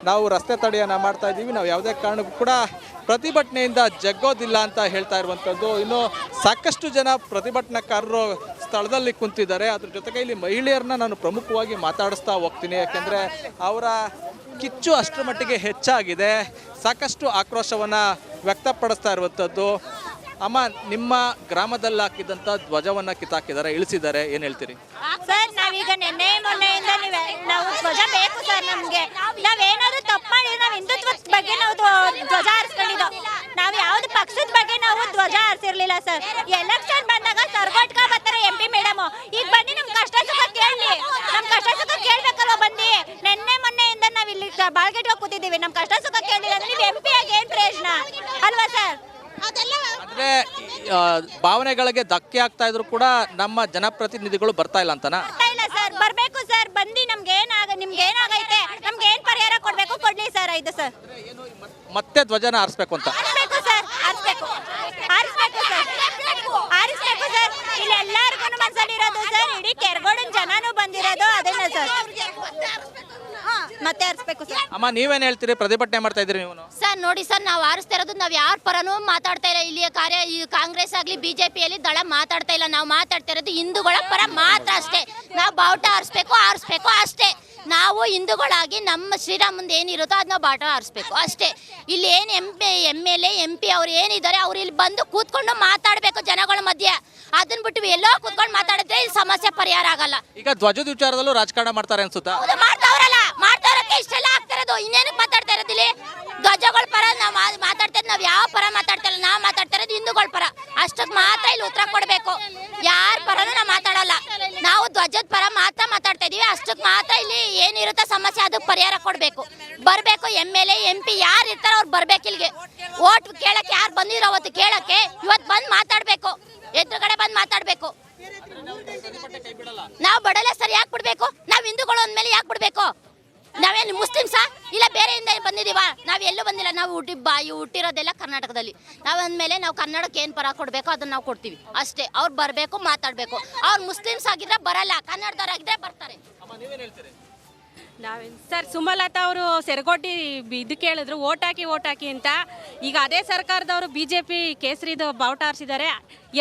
ನಾವು ರಸ್ತೆ ತಡೆಯನ್ನು ಮಾಡ್ತಾ ಇದ್ದೀವಿ. ನಾವು ಯಾವುದೇ ಕಾರಣಕ್ಕೂ ಕೂಡ ಪ್ರತಿಭಟನೆಯಿಂದ ಜಗ್ಗೋದಿಲ್ಲ ಅಂತ ಹೇಳ್ತಾ ಇರುವಂಥದ್ದು. ಇನ್ನು ಸಾಕಷ್ಟು ಜನ ಪ್ರತಿಭಟನಾಕಾರರು ಸ್ಥಳದಲ್ಲಿ ಕುಂತಿದ್ದಾರೆ. ಅದ್ರ ಜೊತೆಗೆ ಇಲ್ಲಿ ಮಹಿಳೆಯರನ್ನ ನಾನು ಪ್ರಮುಖವಾಗಿ ಮಾತಾಡಿಸ್ತಾ ಹೋಗ್ತೀನಿ. ಯಾಕೆಂದರೆ ಅವರ ಕಿಚ್ಚು ಅಷ್ಟರ ಮಟ್ಟಿಗೆ ಹೆಚ್ಚಾಗಿದೆ. ಸಾಕಷ್ಟು ಆಕ್ರೋಶವನ್ನು ವ್ಯಕ್ತಪಡಿಸ್ತಾ ಇರುವಂಥದ್ದು. ಅಮ್ಮ, ನಿಮ್ಮ ಗ್ರಾಮದಲ್ಲಿ ಹಾಕಿದಂಥ ಧ್ವಜವನ್ನು ಕಿತ್ತಾಕಿದ್ದಾರೆ, ಇಳಿಸಿದ್ದಾರೆ, ಏನು ಹೇಳ್ತೀರಿ? ಸರ್, ನಾವೀಗ ನಿನ್ನೆ ಮೊನ್ನೆಯಿಂದ ನಾವು ಧ್ವಜ ಬೇಕು ಸರ್. ನಮಗೆ ನಾವೇನಾದ್ರು ತಪ್ಪು ಮಾಡಿದ್ರೆ ನಾವು ಹಿಂದುತ್ವದ ಬಗ್ಗೆ ನಾವು ಧ್ವಜ ಹಾರಿಸ್ಕೊಂಡಿದ್ದು. ನಾವು ಯಾವ್ದು ಪಕ್ಷದ ಬಗ್ಗೆ ನಾವು ಧ್ವಜ ಹಾರಿಸಿರ್ಲಿಲ್ಲ ಸರ್. ಎಲೆಕ್ಷನ್ ಬಂದಾಗ ಸರ್ಗೋಟ್ಕ ಬರ್ತಾರೆ MP ಮೇಡಮ್. ಈಗ ಬನ್ನಿ ನಮ್ ಕಷ್ಟ ಸುಖ ಕೇಳಿ, ನಮ್ ಕಷ್ಟ ಸುಖ ಕೇಳ್ಬೇಕಲ್ವ ಬನ್ನಿ. ನಿನ್ನೆ ಮೊನ್ನೆಯಿಂದ ನಾವ್ ಇಲ್ಲಿ ಬಾಳ್ಗೆಟ್ಗೆ ಕೂತಿದ್ದೀವಿ. ನಮ್ ಕಷ್ಟ ಸುಖ ಕೇಳಿಲ್ಲ ಅಂದ್ರೆ ನೀವು MP ಆಗಿ ಏನ್ ಪ್ರಯೋಜನ ಅಲ್ವಾ ಸರ್? ಅಂದ್ರೆ ಭಾವನೆಗಳಿಗೆ ಧಕ್ಕೆ ಆಗ್ತಾ ಇದ್ರು ಕೂಡ ನಮ್ಮ ಜನಪ್ರತಿನಿಧಿಗಳು ಬರ್ತಾ ಇಲ್ಲ ಅಂತನಾ? ಇಲ್ಲ ಸರ್, ಬರ್ಬೇಕು ಸರ್. ಬಂದು ನಿಮ್ಗೆ ಏನಾಗೈತೆ, ನಮ್ಗೆ ಏನ್ ಪರಿಹಾರ ಕೊಡ್ಬೇಕು ಕೊಡ್ಲಿ ಸರ್. ಆಯ್ತು ಸರ್, ಮತ್ತೆ ಧ್ವಜನ ಹಾರಿಸ್ಬೇಕು ಅಂತ ಆರಿಸ್ಬೇಕು ಸರ್. ಆರಿಸ್ಬೇಕು ಸರ್. ಇಲ್ಲಿ ಎಲ್ಲಾರ್ಗು ಮನ್ಸಲ್ಲಿರೋದು ಸರ್. ಇಡೀ ಕೆರಗೋಡಿನ ಜನನೂ ಬಂದಿರೋದು ಅದನ್ನ ಸರ್. ಮತ್ತೆ ಆರಿಸ್ಬೇಕು ಸರ್. ಅಮ್ಮ, ನೀವೇನ್ ಹೇಳ್ತೀರಿ? ಪ್ರತಿಭಟನೆ ಮಾಡ್ತಾ ಇದ್ರಿ ನೀವು? ಸರ್ ನೋಡಿ ಸರ್, ನಾವು ಆರಿಸ್ತಾ ಇರೋದು ನಾವು ಯಾರ ಪರನೂ ಮಾತಾಡ್ತಾ ಇಲ್ಲ. ಇಲ್ಲಿ ಕಾಂಗ್ರೆಸ್ ಆಗಲಿ BJPಯಲ್ಲಿ ದಳ ಮಾತಾಡ್ತಾ ಇಲ್ಲ. ನಾವು ಮಾತಾಡ್ತಾ ಇರೋದು ಹಿಂದೂಗಳ ಪರ ಮಾತ್ರ ಅಷ್ಟೇ. ನಾವು ಬಾವುಟ ಆರಿಸ್ಬೇಕು ಅಷ್ಟೇ. ನಾವು ಹಿಂದೂಗಳಾಗಿ ನಮ್ಮ ಶ್ರೀರಾಮಂದು ಏನಿರುತ್ತೋ ಅದನ್ನ ಬಾವುಟ ಆರಿಸ್ಬೇಕು ಅಷ್ಟೇ. ಇಲ್ಲಿ ಏನು MLA MP ಅವ್ರು ಏನಿದ್ದಾರೆ ಅವ್ರು ಇಲ್ಲಿ ಬಂದು ಕೂತ್ಕೊಂಡು ಮಾತಾಡಬೇಕು ಜನಗಳ ಮಧ್ಯೆ. ಅದನ್ನ ಬಿಟ್ಟು ಎಲ್ಲೋ ಕೂತ್ಕೊಂಡು ಮಾತಾಡಿದ್ರೆ ಇಲ್ಲಿ ಸಮಸ್ಯೆ ಪರಿಹಾರ ಆಗಲ್ಲ. ಈಗ ಧ್ವಜದ ವಿಚಾರದಲ್ಲೂ ರಾಜಕಾರಣ ಮಾಡ್ತಾರೆ ಅನ್ಸುತ್ತಾ? ಮಾಡ್ತಾವ್ರಕ್ಕೆ ಇಷ್ಟೆಲ್ಲ ಆಗ್ತಿರೋದು. ಇನ್ನೇನಕ್ಕೆ ಮಾತಾಡ್ತಾ ಇರೋದು? ಇಲ್ಲಿ ಧ್ವಜಗಳ ಪರ ನಾವು ಮಾತಾಡ್ತಾ ಇರೋದು. ನಾವು ಯಾವ ಪರ ಮಾತಾಡ್ತಾ ಇಲ್ಲ, ನಾವು ಮಾತಾಡ್ತಾ ಇರೋದು ಹಿಂದೂಗಳ ಪರ. ಅಷ್ಟಕ್ಕೆ ಮಾತ್ರ ಇಲ್ಲಿ ಉತ್ತರ ಕೊಡಬೇಕು. ಯಾರ ಪರನೂ ನಾವು ಮಾತಾಡಲ್ಲ. ನಾವು ಧ್ವಜದ ಪರ ಮಾತ್ರ ಮಾತಾಡ್ತಾ ಇದೀವಿ. ಅಷ್ಟಕ್ಕೆ ಮಾತ್ರ ಇಲ್ಲಿ ಏನಿರುತ್ತೆ ಸಮಸ್ಯೆ ಅದಕ್ಕೆ ಪರಿಹಾರ ಕೊಡಬೇಕು. ಬರಬೇಕು MLA MP ಯಾರು ಇರ್ತಾರೋ ಅವ್ರು ಬರ್ಬೇಕು. ಇಲ್ಲಿಗೆ ಓಟ್ ಕೇಳಕ್ಕೆ ಯಾರು ಬಂದಿರೋ ಅವತ್ತು ಕೇಳಕ್ಕೆ ಇವತ್ತು ಬಂದು ಮಾತಾಡಬೇಕು. ಎದುರುಗಡೆ ಬಂದು ಮಾತಾಡಬೇಕು. ನಾವು ಬಡಲೆ ಸರ್ ಯಾಕೆ ಬಿಡ್ಬೇಕು? ನಾವು ಹಿಂದೂಗಳು ಅಂದಮೇಲೆ ಯಾಕೆ ಬಿಡ್ಬೇಕು? ನಾವೇನು ಮುಸ್ಲಿಮ್ಸಾ ಇಲ್ಲ ಬೇರೆಯಿಂದ ಬಂದಿದ್ದೀವಾ? ನಾವು ಎಲ್ಲೂ ಬಂದಿಲ್ಲ. ನಾವು ಹುಟ್ಟಿರೋದೆಲ್ಲ ಕರ್ನಾಟಕದಲ್ಲಿ. ನಾವು ಅಂದಮೇಲೆ ನಾವು ಕನ್ನಡಕ್ಕೆ ಏನು ಪರ ಕೊಡಬೇಕು ಅದನ್ನು ನಾವು ಕೊಡ್ತೀವಿ ಅಷ್ಟೇ. ಅವ್ರು ಬರಬೇಕು, ಮಾತಾಡಬೇಕು. ಅವ್ರು ಮುಸ್ಲಿಮ್ಸ್ ಆಗಿದ್ರೆ ಬರಲ್ಲ, ಕನ್ನಡದವರಾಗಿದ್ರೆ ಬರ್ತಾರೆ. ನಾವೇನು ಸರ್, ಸುಮಲತಾ ಅವರು ಸೆರಗೋಟಿ ಇದು ಕೇಳಿದ್ರು ಓಟ್ ಹಾಕಿ ಅಂತ. ಈಗ ಅದೇ ಸರ್ಕಾರದವರು BJP ಕೇಸರಿದು ಬಾವುಟ ಹಾರಿಸಿದ್ದಾರೆ.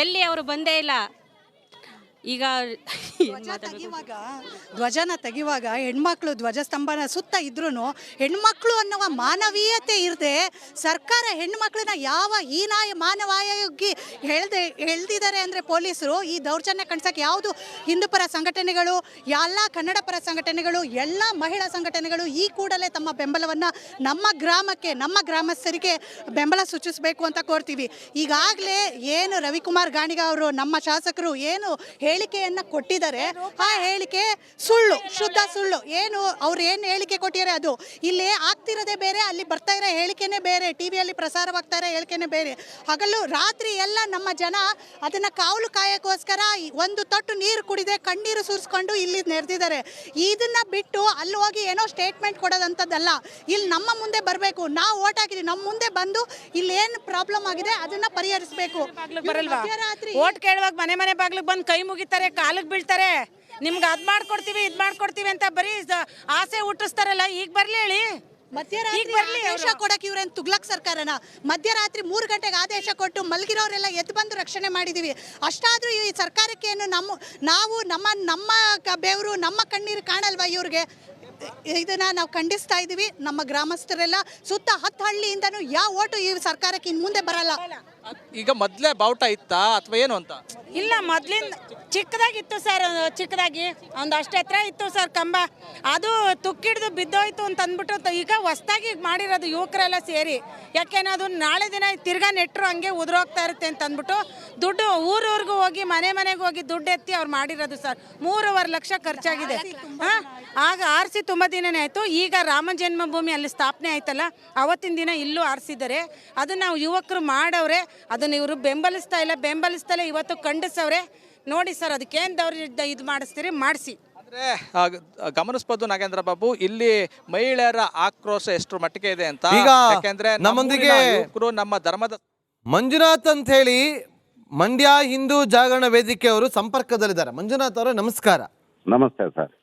ಎಲ್ಲಿ ಅವರು ಬಂದೇ ಇಲ್ಲ. ಈಗ ಧ್ವಜನ ತೆಗಿವಾಗ ಹೆಣ್ಮಕ್ಳು ಧ್ವಜಸ್ತಂಭನ ಸುತ್ತ ಇದ್ರೂ ಹೆಣ್ಮಕ್ಳು ಅನ್ನುವ ಮಾನವೀಯತೆ ಇರದೆ ಸರ್ಕಾರ ಹೆಣ್ಮಕ್ಳನ್ನ ಯಾವ ಹೀನಾಯ ಮಾನವಾಯೋಗಿ ಹೇಳ್ದಿದ್ದಾರೆ ಅಂದರೆ ಪೊಲೀಸರು ಈ ದೌರ್ಜನ್ಯ ಕಣ್ಸಕ್ಕೆ ಯಾವುದು ಹಿಂದೂ ಪರ ಸಂಘಟನೆಗಳು, ಎಲ್ಲ ಕನ್ನಡ ಪರ ಸಂಘಟನೆಗಳು, ಎಲ್ಲ ಮಹಿಳಾ ಸಂಘಟನೆಗಳು ಈ ಕೂಡಲೇ ತಮ್ಮ ಬೆಂಬಲವನ್ನು ನಮ್ಮ ಗ್ರಾಮಕ್ಕೆ, ನಮ್ಮ ಗ್ರಾಮಸ್ಥರಿಗೆ ಬೆಂಬಲ ಸೂಚಿಸಬೇಕು ಅಂತ ಕೋರ್ತೀವಿ. ಈಗಾಗಲೇ ಏನು ರವಿಕುಮಾರ್ ಗಾಣಿಗ ಅವರು ನಮ್ಮ ಶಾಸಕರು ಏನು ಹೇಳಿಕೆಯನ್ನು ಕೊಟ್ಟಿದ್ದಾರೆ, ಆ ಹೇಳಿಕೆ ಸುಳ್ಳು, ಶುದ್ಧ ಸುಳ್ಳು. ಅವ್ರು ಏನು ಹೇಳಿಕೆ ಕೊಟ್ಟಿದ್ದಾರೆ ಅದು ಇಲ್ಲಿ ಆಗ್ತಿರೋದೇ ಬೇರೆ, ಅಲ್ಲಿ ಬರ್ತಾ ಇರೋ ಹೇಳಿಕೆನೇ ಬೇರೆ, ಟಿವಿಯಲ್ಲಿ ಪ್ರಸಾರವಾಗ್ತಾ ಇರೋ ಹೇಳಿಕೆನೇ ಬೇರೆ. ಹಗಲು ರಾತ್ರಿ ಎಲ್ಲ ನಮ್ಮ ಜನ ಅದನ್ನು ಕಾವಲು ಕಾಯಕ್ಕೋಸ್ಕರ ಒಂದು ತೊಟ್ಟು ನೀರು ಕುಡಿದೆ ಕಣ್ಣೀರು ಸುರಿಸ್ಕೊಂಡು ಇಲ್ಲಿ ನೆರೆದಿದ್ದಾರೆ. ಇದನ್ನ ಬಿಟ್ಟು ಅಲ್ಲಿ ಹೋಗಿ ಏನೋ ಸ್ಟೇಟ್ಮೆಂಟ್ ಕೊಡೋದಂಥದ್ದಲ್ಲ. ಇಲ್ಲಿ ನಮ್ಮ ಮುಂದೆ ಬರಬೇಕು. ನಾವು ಓಟ್ ಹಾಕಿದ್ವಿ, ನಮ್ಮ ಮುಂದೆ ಬಂದು ಇಲ್ಲಿ ಏನು ಪ್ರಾಬ್ಲಮ್ ಆಗಿದೆ ಅದನ್ನ ಪರಿಹರಿಸಬೇಕು. ಬರಲ್ವಾ? ಓಟ್ ಕೇಳುವಾಗ ಮನೆ ಬಾಗ್ಲಿಗೆ ಬಂದು ಕೈ ಮುಗಿತಾರೆ, ಕಾಲಿಗೆ ಬೀಳ್ತಾರೆ. ನಿಮ್ಗೆ ಅದ್ ಮಾಡ್ಕೊಡ್ತೀವಿ ಇದ್ ಮಾಡ್ಕೊಡ್ತೀವಿ ಅಂತ ಬರೀ ಆಸೆ ಹುಟ್ಟಿಸ್ತಾರಲ್ಲ. ಈಗ ಬರ್ಲಿ ಹೇಳಿ, ಮಧ್ಯರಾತ್ರಿ ಆದೇಶ ಕೊಡಕ್ಕೆ ಇವ್ರೇನು ತುಗ್ಲಕ್ ಸರ್ಕಾರನ? ಮಧ್ಯರಾತ್ರಿ 3 ಗಂಟೆಗೆ ಆದೇಶ ಕೊಟ್ಟು ಮಲಗಿರೋರೆಲ್ಲ ಎದ್ದು ಬಂದು ರಕ್ಷಣೆ ಮಾಡಿದೀವಿ. ಅಷ್ಟಾದ್ರೂ ಈ ಸರ್ಕಾರಕ್ಕೇನು ನಾವು ನಮ್ಮ ಬೆವರು ನಮ್ಮ ಕಣ್ಣೀರು ಕಾಣಲ್ವಾ ಇವ್ರಿಗೆ? ಇದನ್ನ ನಾವು ಖಂಡಿಸ್ತಾ ಇದೀವಿ. ನಮ್ಮ ಗ್ರಾಮಸ್ಥರೆಲ್ಲ ಸುತ್ತ 10 ಹಳ್ಳಿಯಿಂದನೂ ಯಾವ ಓಟು ಈ ಸರ್ಕಾರಕ್ಕೆ ಇನ್ನು ಮುಂದೆ ಬರಲ್ಲ. ಈಗ ಮೊದಲೇ ಬಾವುಟ ಇತ್ತಾ ಅಥವಾ ಏನು ಅಂತ? ಇಲ್ಲ, ಮೊದ್ಲಿಂದ ಚಿಕ್ಕದಾಗಿತ್ತು ಸರ್. ಚಿಕ್ಕದಾಗಿ ಒಂದಷ್ಟು ಎತ್ತರ ಇತ್ತು ಸರ್ ಕಂಬ. ಅದು ತುಕ್ಕಿಡ್ದು ಬಿದ್ದೋಯ್ತು ಅಂತ ಅಂದ್ಬಿಟ್ಟು ಈಗ ಹೊಸ್ದಾಗಿ ಮಾಡಿರೋದು ಯುವಕರೆಲ್ಲ ಸೇರಿ. ಯಾಕೆಂದ್ರೆ ಅದು ನಾಳೆ ದಿನ ತಿರ್ಗಾ ನೆಟ್ಟರು ಹಂಗೆ ಉದುರೋಗ್ತಾ ಇರುತ್ತೆ ಅಂತ ಅಂದ್ಬಿಟ್ಟು ದುಡ್ಡು ಊರೂರ್ಗೂ ಹೋಗಿ ಮನೆಗೆ ಹೋಗಿ ದುಡ್ಡು ಎತ್ತಿ ಅವ್ರು ಮಾಡಿರೋದು ಸರ್. 3.5 ಲಕ್ಷ ಖರ್ಚಾಗಿದೆ. ಆಗ ಆರಿಸಿ ತುಂಬ ದಿನನೇ ಆಯಿತು. ಈಗ ರಾಮ ಜನ್ಮಭೂಮಿ ಅಲ್ಲಿ ಸ್ಥಾಪನೆ ಆಯ್ತಲ್ಲ, ಅವತ್ತಿನ ದಿನ ಇಲ್ಲೂ ಆರಿಸಿದ್ದಾರೆ. ಅದನ್ನು ನಾವು ಯುವಕರು ಮಾಡವ್ರೆ. ಅದನ್ನು ಇವರು ಬೆಂಬಲಿಸ್ತಲೇ ಇವತ್ತು ಖಂಡಿಸವ್ರೆ. ನೋಡಿ ಸರ್, ಅದಕ್ಕೇನು ದೌರ್ಜನ್ಯ ಇದು ಮಾಡಿಸ್ತೀರಿ ಮಾಡಿಸಿ. ಅಂದರೆ ಗಮನಿಸಬಹುದು ನಾಗೇಂದ್ರ ಬಾಬು, ಇಲ್ಲಿ ಮಹಿಳೆಯರ ಆಕ್ರೋಶ ಎಷ್ಟು ಮಟ್ಟಿಗೆ ಇದೆ ಅಂತ. ಯಾಕೆಂದ್ರೆ ನಮ್ಮೊಂದಿಗೆ ನಮ್ಮ ಧರ್ಮದ ಮಂಜುನಾಥ್ ಅಂತ ಹೇಳಿ ಮಂಡ್ಯ ಹಿಂದೂ ಜಾಗರಣ ವೇದಿಕೆ ಅವರು ಸಂಪರ್ಕದಲ್ಲಿದ್ದಾರೆ. ಮಂಜುನಾಥ್ ಅವರೇ ನಮಸ್ಕಾರ. ನಮಸ್ತೆ ಸರ್.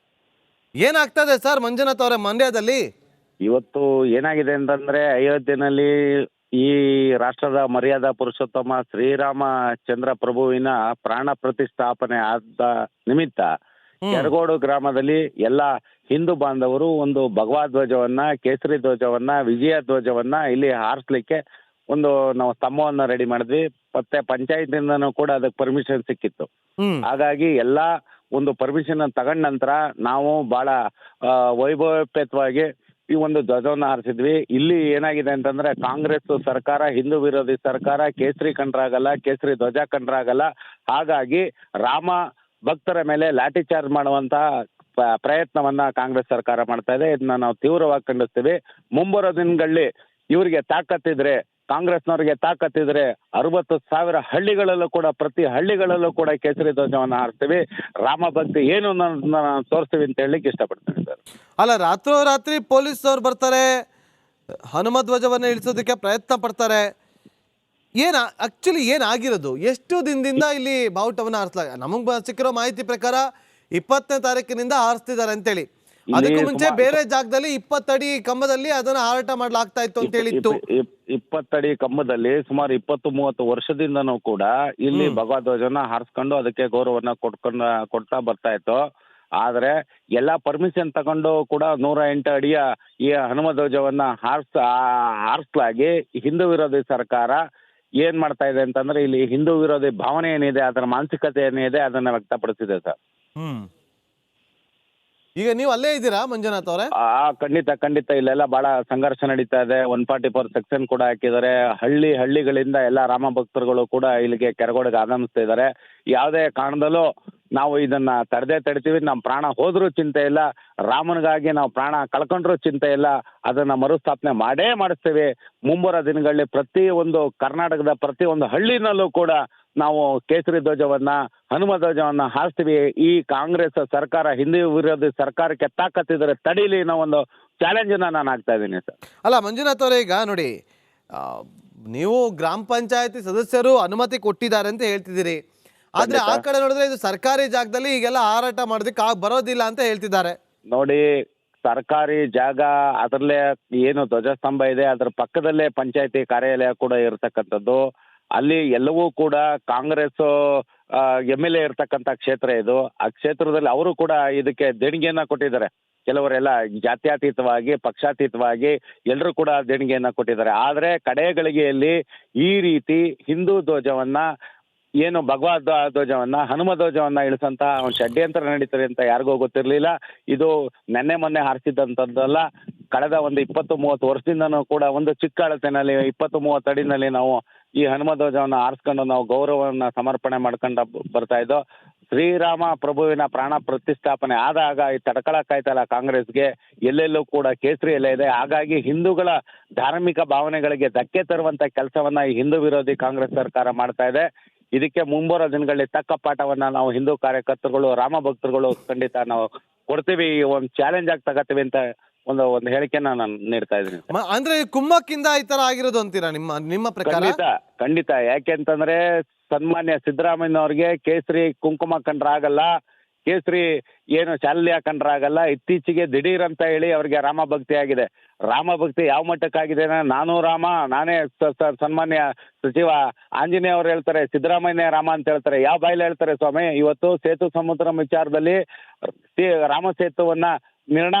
ಏನಾಗ್ತದೆ ಸರ್ ಮಂಜುನಾಥ್ ಅವರೇ ಮಂಡ್ಯದಲ್ಲಿ? ಇವತ್ತು ಏನಾಗಿದೆ ಅಂತಂದ್ರೆ ಅಯೋಧ್ಯೆನಲ್ಲಿ ಈ ರಾಷ್ಟ್ರದ ಮರ್ಯಾದಾ ಪುರುಷೋತ್ತಮ ಶ್ರೀರಾಮಚಂದ್ರ ಪ್ರಭುವಿನ ಪ್ರಾಣ ಪ್ರತಿಷ್ಠಾಪನೆ ಆದ ನಿಮಿತ್ತ ಕೆರಗೋಡು ಗ್ರಾಮದಲ್ಲಿ ಎಲ್ಲ ಹಿಂದೂ ಬಾಂಧವರು ಒಂದು ಭಗವಾ ಧ್ವಜವನ್ನ, ಕೇಸರಿ ಧ್ವಜವನ್ನ, ವಿಜಯ ಧ್ವಜವನ್ನ ಇಲ್ಲಿ ಹಾರಿಸ್ಲಿಕ್ಕೆ ಒಂದು ನಾವು ಸ್ತಂಭವನ್ನ ರೆಡಿ ಮಾಡಿದ್ವಿ. ಮತ್ತೆ ಪಂಚಾಯತಿಂದನೂ ಕೂಡ ಅದಕ್ಕೆ ಪರ್ಮಿಷನ್ ಸಿಕ್ಕಿತ್ತು. ಹಾಗಾಗಿ ಎಲ್ಲಾ ಒಂದು ಪರ್ಮಿಷನ್ ತಗೊಂಡ ನಂತರ ನಾವು ಬಹಳ ವೈಭವೋಪೇತವಾಗಿ ಈ ಒಂದು ಧ್ವಜವನ್ನು ಹಾರಿಸಿದ್ವಿ. ಇಲ್ಲಿ ಏನಾಗಿದೆ ಅಂತಂದ್ರೆ ಕಾಂಗ್ರೆಸ್ ಸರ್ಕಾರ ಹಿಂದೂ ವಿರೋಧಿ ಸರ್ಕಾರ, ಕೇಸರಿ ಕಂಡ್ರಾಗಲ್ಲ, ಕೇಸರಿ ಧ್ವಜ ಕಂಡ್ರಾಗಲ್ಲ. ಹಾಗಾಗಿ ರಾಮ ಭಕ್ತರ ಮೇಲೆ ಲಾಠಿ ಚಾರ್ಜ್ ಮಾಡುವಂತ ಪ್ರಯತ್ನವನ್ನ ಕಾಂಗ್ರೆಸ್ ಸರ್ಕಾರ ಮಾಡ್ತಾ ಇದೆ. ಇದನ್ನ ನಾವು ತೀವ್ರವಾಗಿ ಖಂಡಿಸ್ತೀವಿ. ಮುಂಬರೋ ದಿನಗಳಲ್ಲಿ ಇವರಿಗೆ ತಾಕತ್ತಿದ್ರೆ, ಕಾಂಗ್ರೆಸ್ನವರಿಗೆ ತಾಕತ್ತಿದ್ರೆ 60,000 ಹಳ್ಳಿಗಳಲ್ಲೂ ಕೂಡ, ಪ್ರತಿ ಹಳ್ಳಿಗಳಲ್ಲೂ ಕೂಡ ಕೇಸರಿ ಧ್ವಜವನ್ನು ಹಾರಿಸ್ತೀವಿ. ರಾಮ ಭಕ್ತಿ ಏನು ತೋರಿಸ್ತೀವಿ ಅಂತ ಹೇಳಲಿಕ್ಕೆ ಇಷ್ಟಪಡ್ತೀನಿ ಸರ್. ಅಲ್ಲ, ರಾತ್ರೋರಾತ್ರಿ ಪೊಲೀಸ್ನವ್ರು ಬರ್ತಾರೆ, ಹನುಮ ಧ್ವಜವನ್ನು ಇಳಿಸೋದಕ್ಕೆ ಪ್ರಯತ್ನ ಪಡ್ತಾರೆ. ಆಕ್ಚುಲಿ ಏನಾಗಿರೋದು? ಎಷ್ಟು ದಿನದಿಂದ ಇಲ್ಲಿ ಬಾವುಟವನ್ನು ಹಾರಿಸ್ಲಾಗ? ನಮಗೆ ಸಿಕ್ಕಿರೋ ಮಾಹಿತಿ ಪ್ರಕಾರ 20ನೇ ತಾರೀಕಿನಿಂದ ಹಾರಿಸ್ತಿದ್ದಾರೆ ಅಂತೇಳಿ. ಅದಕ್ಕೂ ಮುಂಚೆ ಬೇರೆ ಜಾಗದಲ್ಲಿ 20 ಅಡಿ ಕಂಬದಲ್ಲಿ ಅದನ್ನ ಹಾರಾಟ ಮಾಡ್ಲಾಗ್ತಾ ಇತ್ತು ಅಂತ ಹೇಳಿತ್ತು. 20 ಅಡಿ ಕಂಬದಲ್ಲಿ ಸುಮಾರು 20-30 ವರ್ಷದಿಂದನೂ ಕೂಡ ಇಲ್ಲಿ ಭಗವಧ್ವಜನ ಹಾರಿಸ್ಕೊಂಡು ಅದಕ್ಕೆ ಗೌರವನ್ನ ಕೊಡ್ತಾ ಬರ್ತಾ ಇತ್ತು. ಆದ್ರೆ ಎಲ್ಲಾ ಪರ್ಮಿಷನ್ ತಗೊಂಡು ಕೂಡ 108 ಅಡಿಯ ಈ ಹನುಮ ಧ್ವಜವನ್ನ ಹಾರಿಸಲಾಗಿ ಹಿಂದೂ ವಿರೋಧಿ ಸರ್ಕಾರ ಏನ್ ಮಾಡ್ತಾ ಇದೆ ಅಂತಂದ್ರೆ ಇಲ್ಲಿ ಹಿಂದೂ ವಿರೋಧಿ ಭಾವನೆ ಏನಿದೆ, ಅದರ ಮಾನಸಿಕತೆ ಏನಿದೆ ಅದನ್ನ ವ್ಯಕ್ತಪಡಿಸಿದೆ ಸರ್. ಈಗ ನೀವು ಅಲ್ಲೇ ಇದ್ದೀರಾ ಮಂಜುನಾಥ್ ಅವರೇ? ಖಂಡಿತ ಇಲ್ಲೆಲ್ಲ ಬಹಳ ಸಂಘರ್ಷ ನಡೀತಾ ಇದೆ. 144 ಸೆಕ್ಷನ್ ಕೂಡ ಹಾಕಿದ್ದಾರೆ. ಹಳ್ಳಿಗಳಿಂದ ಎಲ್ಲ ರಾಮ ಭಕ್ತರುಗಳು ಕೂಡ ಇಲ್ಲಿಗೆ ಕೆರಗೋಡಿಗೆ ಆಗಮಿಸ್ತಾ ಇದ್ದಾರೆ. ಯಾವುದೇ ಕಾರಣದಲ್ಲೂ ನಾವು ಇದನ್ನ ತಡಿತೀವಿ. ನಮ್ಮ ಪ್ರಾಣ ಹೋದ್ರೂ ಚಿಂತೆ ಇಲ್ಲ, ರಾಮನಿಗಾಗಿ ನಾವು ಪ್ರಾಣ ಕಳ್ಕೊಂಡ್ರೂ ಚಿಂತೆ ಇಲ್ಲ, ಅದನ್ನ ಮರುಸ್ಥಾಪನೆ ಮಾಡಿಸ್ತೀವಿ. ಮುಂಬರೋ ದಿನಗಳಲ್ಲಿ ಕರ್ನಾಟಕದ ಪ್ರತಿ ಒಂದು ಹಳ್ಳಿನಲ್ಲೂ ಕೂಡ ನಾವು ಕೇಸರಿ ಧ್ವಜವನ್ನ, ಹನುಮ ಧ್ವಜವನ್ನ ಹಾರಿಸ್ತೀವಿ. ಈ ಕಾಂಗ್ರೆಸ್ ಸರ್ಕಾರ, ಹಿಂದೂ ವಿರೋಧಿ ಸರ್ಕಾರಕ್ಕೆ ತಾಕತ್ತಿದ್ರೆ ತಡೀಲಿ ಅನ್ನೋ ಒಂದು ಚಾಲೆಂಜ್ ನಾನು ಆಗ್ತಾ ಇದ್ದೀನಿ ಸರ್. ಅಲ್ಲ ಮಂಜುನಾಥ್ ಅವರೇ, ಈಗ ನೋಡಿ, ನೀವು ಗ್ರಾಮ ಪಂಚಾಯತಿ ಸದಸ್ಯರು ಅನುಮತಿ ಕೊಟ್ಟಿದ್ದಾರೆ ಅಂತ ಹೇಳ್ತಿದ್ದೀರಿ. ಆದ್ರೆ ಆ ಕಡೆ ನೋಡಿದ್ರೆ ಇದು ಸರ್ಕಾರಿ ಜಾಗದಲ್ಲಿ ಈಗೆಲ್ಲ ಹಾರಾಟ ಮಾಡೋದಕ್ಕೆ ಬರೋದಿಲ್ಲ ಅಂತ ಹೇಳ್ತಿದ್ದಾರೆ. ನೋಡಿ, ಸರ್ಕಾರಿ ಜಾಗ, ಅದರಲ್ಲೇ ಏನು ಧ್ವಜಸ್ತಂಭ ಇದೆ ಅದರ ಪಕ್ಕದಲ್ಲೇ ಪಂಚಾಯತಿ ಕಾರ್ಯಾಲಯ ಕೂಡ ಇರತಕ್ಕಂಥದ್ದು. ಅಲ್ಲಿ ಎಲ್ಲವೂ ಕೂಡ ಕಾಂಗ್ರೆಸ್ MLA ಇರ್ತಕ್ಕಂಥ ಕ್ಷೇತ್ರ ಇದು. ಆ ಕ್ಷೇತ್ರದಲ್ಲಿ ಅವರು ಕೂಡ ಇದಕ್ಕೆ ದೇಣಿಗೆಯನ್ನ ಕೊಟ್ಟಿದ್ದಾರೆ. ಕೆಲವರೆಲ್ಲ ಜಾತ್ಯತೀತವಾಗಿ, ಪಕ್ಷಾತೀತವಾಗಿ ಎಲ್ಲರೂ ಕೂಡ ದೇಣಿಗೆಯನ್ನ ಕೊಟ್ಟಿದ್ದಾರೆ. ಆದ್ರೆ ಕಡೆ ಗಳಿಗೆಯಲ್ಲಿ ಈ ರೀತಿ ಹಿಂದೂ ಧ್ವಜವನ್ನ, ಏನು ಭಗವಾ ಧ್ವಜವನ್ನ, ಹನುಮ ಧ್ವಜವನ್ನ ಇಳಿಸಂತ ಒಂದು ಷಡ್ಯಂತ್ರ ನಡೀತಾರೆ ಅಂತ ಯಾರಿಗೂ ಗೊತ್ತಿರಲಿಲ್ಲ. ಇದು ಮೊನ್ನೆ ಹಾರಿಸಿದಂಥದ್ದಲ್ಲ. ಕಳೆದ ಒಂದು 20-30 ವರ್ಷದಿಂದನೂ ಕೂಡ ಒಂದು ಚಿಕ್ಕ ಅಳತೆನಲ್ಲಿ 20-30 ಅಡಿನಲ್ಲಿ ನಾವು ಈ ಹನುಮ ಧ್ವಜವನ್ನು ಹಾರಿಸ್ಕೊಂಡು ನಾವು ಗೌರವವನ್ನು ಸಮರ್ಪಣೆ ಮಾಡ್ಕೊಂಡು ಬರ್ತಾ ಇದ್ದೋ. ಶ್ರೀರಾಮ ಪ್ರಭುವಿನ ಪ್ರಾಣ ಪ್ರತಿಷ್ಠಾಪನೆ ಆದಾಗ ಈ ತಡ್ಕೊಳಕ್ಕಾಯ್ತಲ್ಲ ಕಾಂಗ್ರೆಸ್ಗೆ. ಎಲ್ಲೆಲ್ಲೂ ಕೂಡ ಕೇಸರಿ ಎಲೆ ಇದೆ. ಹಾಗಾಗಿ ಹಿಂದೂಗಳ ಧಾರ್ಮಿಕ ಭಾವನೆಗಳಿಗೆ ಧಕ್ಕೆ ತರುವಂತ ಕೆಲಸವನ್ನ ಈ ಹಿಂದೂ ವಿರೋಧಿ ಕಾಂಗ್ರೆಸ್ ಸರ್ಕಾರ ಮಾಡ್ತಾ ಇದೆ. ಇದಕ್ಕೆ ಮುಂಬರೋ ದಿನಗಳಲ್ಲಿ ತಕ್ಕ ಪಾಠವನ್ನ ನಾವು ಹಿಂದೂ ಕಾರ್ಯಕರ್ತರುಗಳು, ರಾಮ ಭಕ್ತರುಗಳು ಖಂಡಿತ ನಾವು ಕೊಡ್ತೀವಿ. ಒಂದು ಚಾಲೆಂಜ್ ಆಗಿ ತಗೋತೀವಿ ಅಂತ ಒಂದು ಹೇಳಿಕೆನ ನಾನು ನೀಡ್ತಾ ಇದ್ದೀನಿ. ಅಂದ್ರೆ ಕುಮ್ಮಕ್ಕಿಂದ ಈ ತರ ಆಗಿರೋದು ಅಂತೀರಾ ನಿಮ್ಮ ಪ್ರಕಾರ? ಖಂಡಿತ. ಯಾಕೆಂತಂದ್ರೆ ಸನ್ಮಾನ್ಯ ಸಿದ್ದರಾಮಯ್ಯನವ್ರಿಗೆ ಕೇಸರಿ ಕುಂಕುಮ ಕಂಡ್ರಾಗಲ್ಲ, ಕೇಸರಿ ಏನು ಶಾಲ್ಯ ಕಂಡ್ರಾಗಲ್ಲ. ಇತ್ತೀಚೆಗೆ ದಿಢೀರ್ ಅಂತ ಹೇಳಿ ಅವ್ರಿಗೆ ರಾಮ ಭಕ್ತಿ ಆಗಿದೆ. ರಾಮ ಭಕ್ತಿ ಯಾವ ಮಟ್ಟಕ್ಕಾಗಿದೆ? ನಾನು ರಾಮ, ನಾನೇ ಸನ್ಮಾನ್ಯ ಸಚಿವ ಆಂಜನೇಯ ಅವರು ಹೇಳ್ತಾರೆ, ಸಿದ್ದರಾಮಯ್ಯ ರಾಮ ಅಂತ ಹೇಳ್ತಾರೆ. ಯಾವ ಬಾಯಿಲಿ ಹೇಳ್ತಾರೆ ಸ್ವಾಮಿ? ಇವತ್ತು ಸೇತು ಸಮುದ್ರ ವಿಚಾರದಲ್ಲಿ ರಾಮ ಸೇತುವನ್ನ ನಿರ್ಣಯ